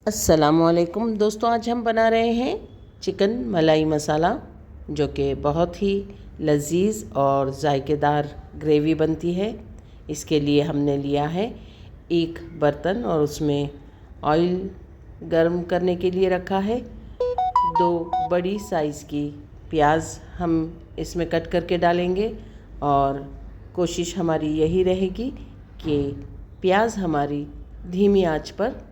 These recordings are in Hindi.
अस्सलामुअलैकुम दोस्तों, आज हम बना रहे हैं चिकन मलाई मसाला, जो कि बहुत ही लजीज और जायकेदार ग्रेवी बनती है। इसके लिए हमने लिया है एक बर्तन और उसमें ऑयल गर्म करने के लिए रखा है। 2 बड़ी साइज़ की प्याज हम इसमें कट करके डालेंगे और कोशिश हमारी यही रहेगी कि प्याज हमारी धीमी आंच पर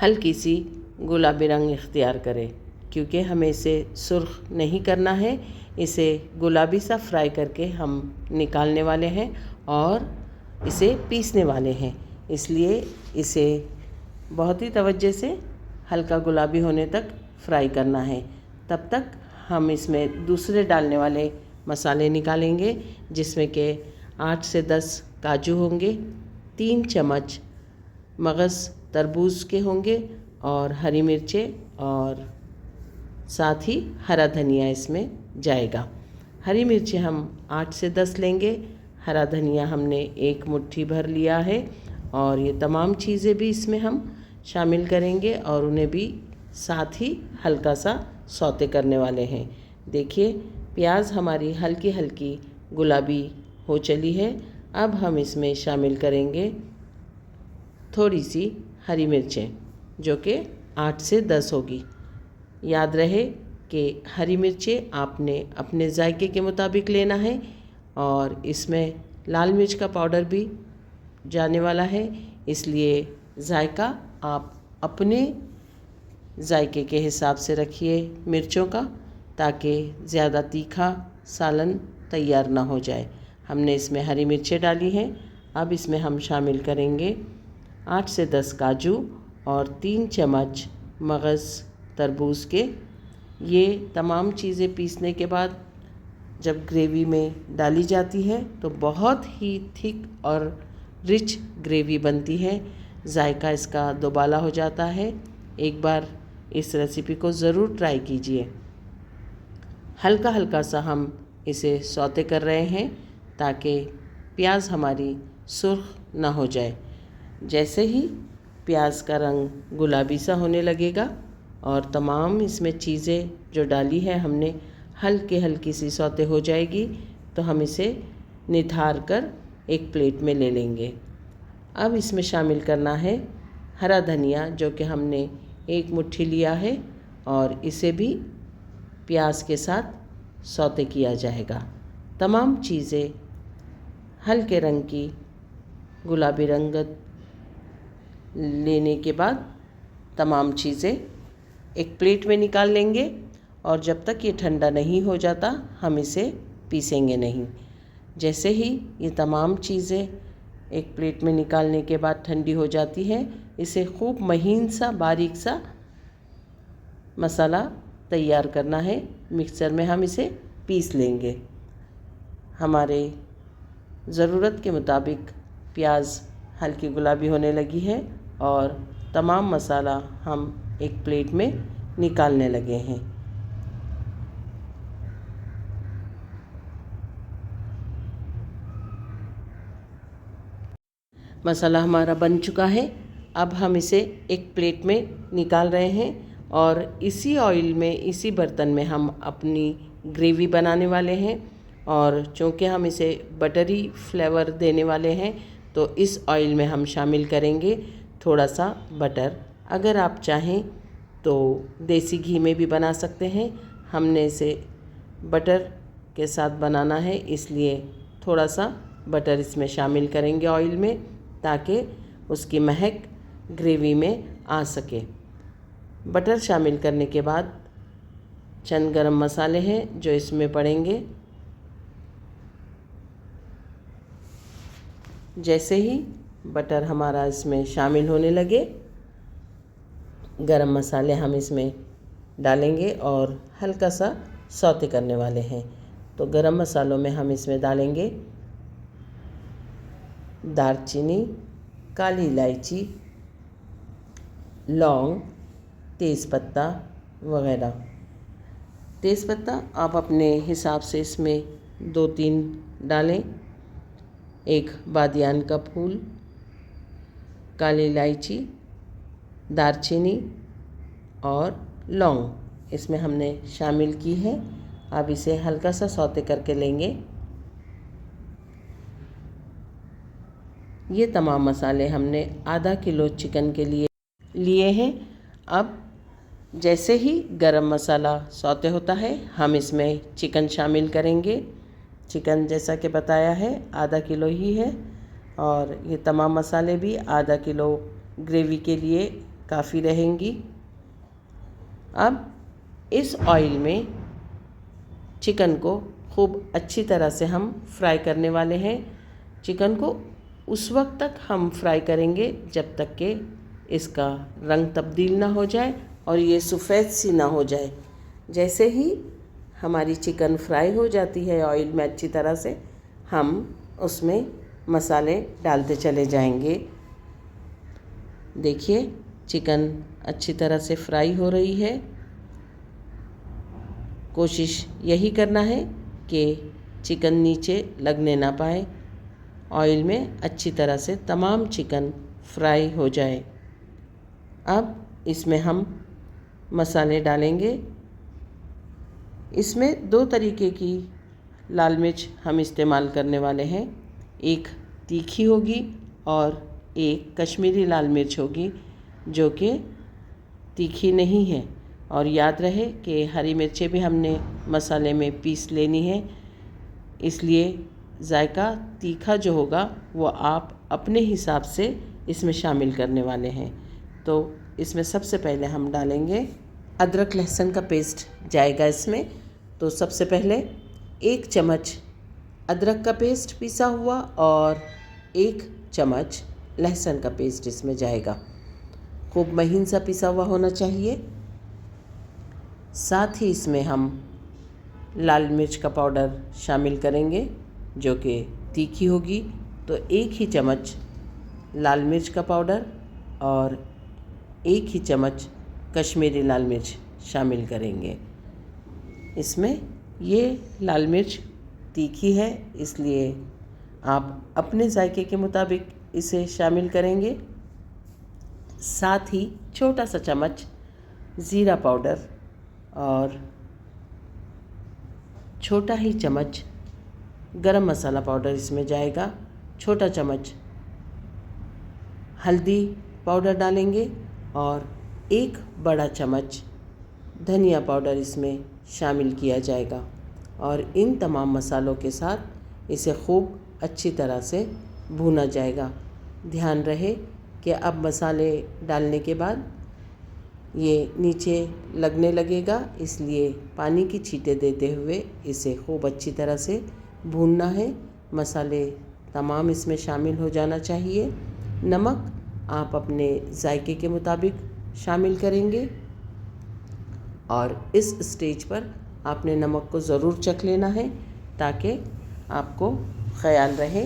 हल्की सी गुलाबी रंग इख्तियार करें, क्योंकि हमें इसे सुर्ख नहीं करना है। इसे गुलाबी सा फ्राई करके हम निकालने वाले हैं और इसे पीसने वाले हैं। इसलिए इसे बहुत ही तवज्जो से हल्का गुलाबी होने तक फ्राई करना है। तब तक हम इसमें दूसरे डालने वाले मसाले निकालेंगे, जिसमें कि 8 से 10 काजू होंगे, 3 चम्मच मगज़ तरबूज के होंगे और हरी मिर्चें, और साथ ही हरा धनिया इसमें जाएगा। हरी मिर्चें हम 8 से 10 लेंगे, हरा धनिया हमने 1 मुट्ठी भर लिया है और ये तमाम चीज़ें भी इसमें हम शामिल करेंगे और उन्हें भी साथ ही हल्का सा सौते करने वाले हैं। देखिए, प्याज हमारी हल्की हल्की गुलाबी हो चली है। अब हम इसमें शामिल करेंगे थोड़ी सी हरी मिर्चें, जो कि 8 से 10 होगी। याद रहे कि हरी मिर्चें आपने अपने जायके के मुताबिक लेना है और इसमें लाल मिर्च का पाउडर भी जाने वाला है, इसलिए जायका आप अपने जायके के हिसाब से रखिए मिर्चों का, ताकि ज़्यादा तीखा सालन तैयार ना हो जाए। हमने इसमें हरी मिर्चें डाली हैं। अब इसमें हम शामिल करेंगे 8 से 10 काजू और 3 चम्मच मगज़ तरबूज के। ये तमाम चीज़ें पीसने के बाद जब ग्रेवी में डाली जाती है तो बहुत ही थिक और रिच ग्रेवी बनती है। जायका इसका दोबाला हो जाता है। एक बार इस रेसिपी को ज़रूर ट्राई कीजिए। हल्का हल्का सा हम इसे सौते कर रहे हैं ताकि प्याज हमारी सुर्ख ना हो जाए। जैसे ही प्याज का रंग गुलाबी सा होने लगेगा और तमाम इसमें चीज़ें जो डाली है हमने हल्की सी सौते हो जाएगी, तो हम इसे निथार कर एक प्लेट में ले लेंगे। अब इसमें शामिल करना है हरा धनिया, जो कि हमने 1 मुट्ठी लिया है और इसे भी प्याज के साथ सौते किया जाएगा। तमाम चीज़ें हल्के रंग की गुलाबी रंगत लेने के बाद तमाम चीज़ें एक प्लेट में निकाल लेंगे और जब तक ये ठंडा नहीं हो जाता हम इसे पीसेंगे नहीं। जैसे ही ये तमाम चीज़ें एक प्लेट में निकालने के बाद ठंडी हो जाती हैं, इसे खूब महीन सा बारीक सा मसाला तैयार करना है। मिक्सर में हम इसे पीस लेंगे। हमारे ज़रूरत के मुताबिक प्याज हल्की गुलाबी होने लगी है और तमाम मसाला हम एक प्लेट में निकालने लगे हैं। मसाला हमारा बन चुका है। अब हम इसे एक प्लेट में निकाल रहे हैं और इसी ऑयल में, इसी बर्तन में हम अपनी ग्रेवी बनाने वाले हैं। और चूँकि हम इसे बटरी फ्लेवर देने वाले हैं, तो इस ऑयल में हम शामिल करेंगे थोड़ा सा बटर। अगर आप चाहें तो देसी घी में भी बना सकते हैं। हमने इसे बटर के साथ बनाना है, इसलिए थोड़ा सा बटर इसमें शामिल करेंगे ऑयल में, ताकि उसकी महक ग्रेवी में आ सके। बटर शामिल करने के बाद चंद गरम मसाले हैं जो इसमें पड़ेंगे। जैसे ही बटर हमारा इसमें शामिल होने लगे, गरम मसाले हम इसमें डालेंगे और हल्का सा सौते करने वाले हैं। तो गरम मसालों में हम इसमें डालेंगे दालचीनी, काली इलायची, लौंग, तेज़पत्ता वगैरह। तेज़पत्ता आप अपने हिसाब से इसमें 2-3 डालें। एक बादियान का फूल, काली इलायची दालचीनी और लौंग इसमें हमने शामिल की है। अब इसे हल्का सा सौते करके लेंगे। ये तमाम मसाले हमने आधा किलो चिकन के लिए हैं। अब जैसे ही गरम मसाला सौते होता है हम इसमें चिकन शामिल करेंगे। चिकन जैसा कि बताया है आधा किलो ही है और ये तमाम मसाले भी आधा किलो ग्रेवी के लिए काफ़ी रहेंगी। अब इस ऑयल में चिकन को खूब अच्छी तरह से हम फ्राई करने वाले हैं। चिकन को उस वक्त तक हम फ्राई करेंगे जब तक कि इसका रंग तब्दील ना हो जाए और ये सफ़ेद सी ना हो जाए। जैसे ही हमारी चिकन फ्राई हो जाती है ऑयल में अच्छी तरह से, हम उसमें मसाले डालते चले जाएंगे। देखिए चिकन अच्छी तरह से फ्राई हो रही है। कोशिश यही करना है कि चिकन नीचे लगने ना पाए। ऑयल में अच्छी तरह से तमाम चिकन फ्राई हो जाए। अब इसमें हम मसाले डालेंगे। इसमें दो तरीके की लाल मिर्च हम इस्तेमाल करने वाले हैं। एक तीखी होगी और एक कश्मीरी लाल मिर्च होगी जो कि तीखी नहीं है। और याद रहे कि हरी मिर्चें भी हमने मसाले में पीस लेनी है, इसलिए जायका तीखा जो होगा वो आप अपने हिसाब से इसमें शामिल करने वाले हैं। तो इसमें सबसे पहले हम डालेंगे अदरक लहसुन का पेस्ट जाएगा इसमें। तो सबसे पहले 1 चम्मच अदरक का पेस्ट पिसा हुआ और 1 चम्मच लहसुन का पेस्ट इसमें जाएगा। खूब महीन सा पिसा हुआ होना चाहिए। साथ ही इसमें हम लाल मिर्च का पाउडर शामिल करेंगे जो कि तीखी होगी। तो 1 ही चम्मच लाल मिर्च का पाउडर और 1 ही चम्मच कश्मीरी लाल मिर्च शामिल करेंगे। इसमें ये लाल मिर्च तीखी है इसलिए आप अपने जायके के मुताबिक इसे शामिल करेंगे। साथ ही छोटा सा चम्मच ज़ीरा पाउडर और छोटा ही चम्मच गरम मसाला पाउडर इसमें जाएगा। छोटा चम्मच हल्दी पाउडर डालेंगे और 1 बड़ा चम्मच धनिया पाउडर इसमें शामिल किया जाएगा। और इन तमाम मसालों के साथ इसे खूब अच्छी तरह से भूना जाएगा। ध्यान रहे कि अब मसाले डालने के बाद ये नीचे लगने लगेगा, इसलिए पानी की छींटें देते हुए इसे खूब अच्छी तरह से भूनना है। मसाले तमाम इसमें शामिल हो जाना चाहिए। नमक आप अपने जायके के मुताबिक शामिल करेंगे और इस स्टेज पर आपने नमक को ज़रूर चख लेना है ताकि आपको ख़याल रहे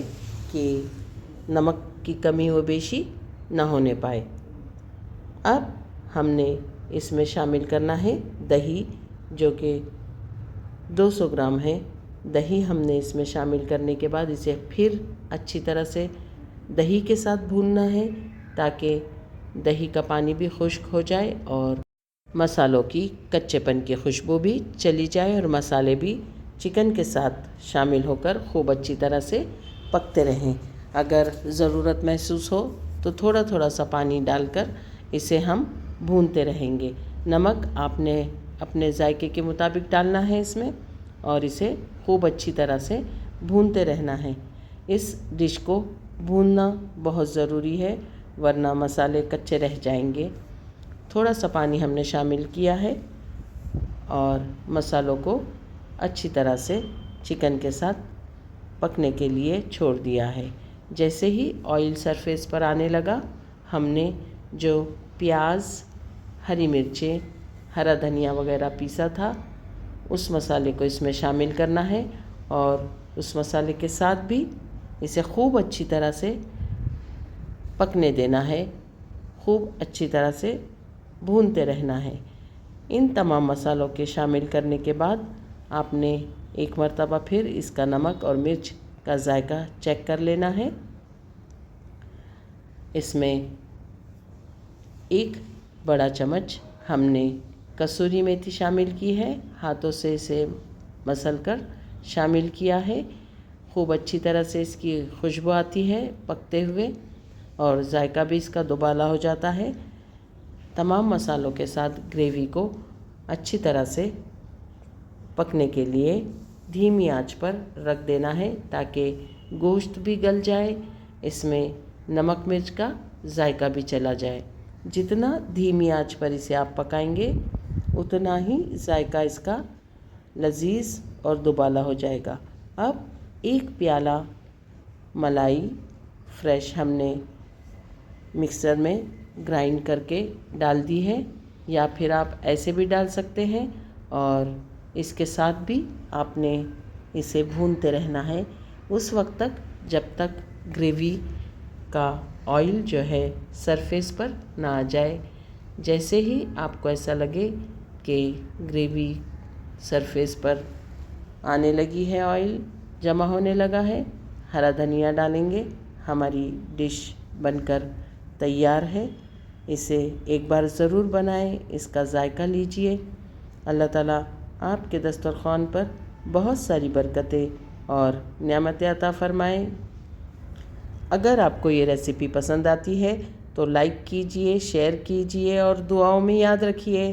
कि नमक की कमी व बेशी ना होने पाए। अब हमने इसमें शामिल करना है दही जो कि 200 ग्राम है। दही हमने इसमें शामिल करने के बाद इसे फिर अच्छी तरह से दही के साथ भूनना है ताकि दही का पानी भी खुश्क हो जाए और मसालों की कच्चेपन की खुशबू भी चली जाए और मसाले भी चिकन के साथ शामिल होकर खूब अच्छी तरह से पकते रहें। अगर ज़रूरत महसूस हो तो थोड़ा थोड़ा सा पानी डालकर इसे हम भूनते रहेंगे। नमक आपने अपने जायके के मुताबिक डालना है इसमें और इसे खूब अच्छी तरह से भूनते रहना है। इस डिश को भूनना बहुत ज़रूरी है वरना मसाले कच्चे रह जाएंगे। थोड़ा सा पानी हमने शामिल किया है और मसालों को अच्छी तरह से चिकन के साथ पकने के लिए छोड़ दिया है। जैसे ही ऑयल सरफेस पर आने लगा हमने जो प्याज, हरी मिर्चें, हरा धनिया वगैरह पीसा था उस मसाले को इसमें शामिल करना है और उस मसाले के साथ भी इसे खूब अच्छी तरह से पकने देना है। खूब अच्छी तरह से भूनते रहना है। इन तमाम मसालों के शामिल करने के बाद आपने एक मर्तबा फिर इसका नमक और मिर्च का जायका चेक कर लेना है। इसमें 1 बड़ा चम्मच हमने कसूरी मेथी शामिल की है। हाथों से इसे मसलकर शामिल किया है। खूब अच्छी तरह से इसकी खुशबू आती है पकते हुए और जायका भी इसका दुबाला हो जाता है। तमाम मसालों के साथ ग्रेवी को अच्छी तरह से पकने के लिए धीमी आंच पर रख देना है ताकि गोश्त भी गल जाए, इसमें नमक मिर्च का जायका भी चला जाए। जितना धीमी आंच पर इसे आप पकाएंगे उतना ही जायका इसका लजीज और दुबाला हो जाएगा। अब 1 प्याला मलाई फ्रेश हमने मिक्सर में ग्राइंड करके डाल दी है, या फिर आप ऐसे भी डाल सकते हैं और इसके साथ भी आपने इसे भूनते रहना है उस वक्त तक जब तक ग्रेवी का ऑयल जो है सरफेस पर ना आ जाए। जैसे ही आपको ऐसा लगे कि ग्रेवी सरफेस पर आने लगी है, ऑयल जमा होने लगा है, हरा धनिया डालेंगे। हमारी डिश बनकर तैयार है। इसे एक बार ज़रूर बनाएं, इसका जायका लीजिए। अल्लाह ताला आपके दस्तरख़्वान पर बहुत सारी बरकतें और नेमतें अता फ़रमाएं। अगर आपको ये रेसिपी पसंद आती है तो लाइक कीजिए, शेयर कीजिए और दुआओं में याद रखिए।